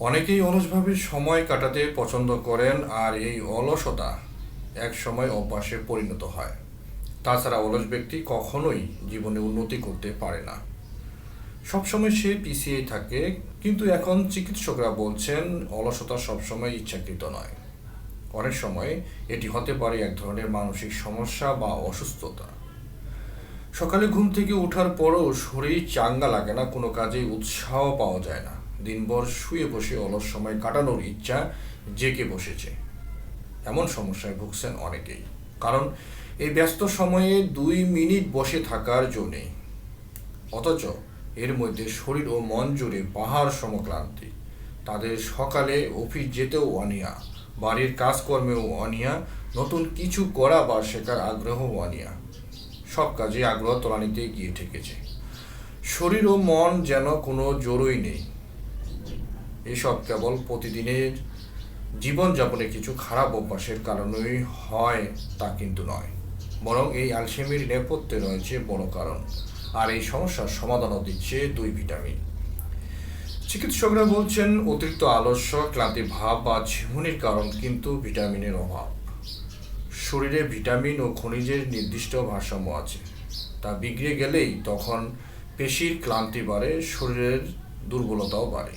অনেকেই অলসভাবে সময় কাটাতে পছন্দ করেন, আর এই অলসতা এক সময় অভ্যাসে পরিণত হয়। তাছাড়া অলস ব্যক্তি কখনোই জীবনে উন্নতি করতে পারে না, সবসময় সে পিছিয়েই থাকে। কিন্তু এখন চিকিৎসকরা বলছেন অলসতা সবসময় ইচ্ছাকৃত নয়। অনেক সময় এটি হতে পারে এক ধরনের মানসিক সমস্যা বা অসুস্থতা। সকালে ঘুম থেকে ওঠার পরও শরীর চাঙ্গা লাগে না, কোনো কাজে উৎসাহ পাওয়া যায় না। দিনভর শুয়ে বসে অলস সময় কাটানোর ইচ্ছা জেগে বসেছে। এমন সমস্যায় ভুগছেন অনেকেই। কারণ এই ব্যস্ত সময়ে 2 মিনিট বসে থাকার জো নেই, অথচ এর মধ্যে শরীর ও মন জুড়ে পাহাড় সমক্লান্তি। তাদের সকালে অফিস যেতেও অনীহা, বাড়ির কাজকর্মেও অনীহা, নতুন কিছু করা বা শেখার আগ্রহ অনীহা। সব কাজে আগ্রহ তলানিতে গিয়ে ঠেকেছে। শরীর ও মন যেন কোনো জোরই নেই। এসব কেবল প্রতিদিনের জীবনযাপনে কিছু খারাপ অভ্যাসের কারণেই হয় তা কিন্তু নয়, বরং এই আলসেমির নেপথ্যে রয়েছে বড় কারণ। আর এই সমস্যার সমাধানও দিচ্ছে 2 ভিটামিন। চিকিৎসকরা বলছেন অতিরিক্ত আলস্য, ক্লান্তি ভাব বা ঝিমুনির কারণ কিন্তু ভিটামিনের অভাব। শরীরে ভিটামিন ও খনিজের নির্দিষ্ট ভারসাম্য আছে, তা বিগড়ে গেলেই তখন পেশির ক্লান্তি বাড়ে, শরীরের দুর্বলতাও বাড়ে।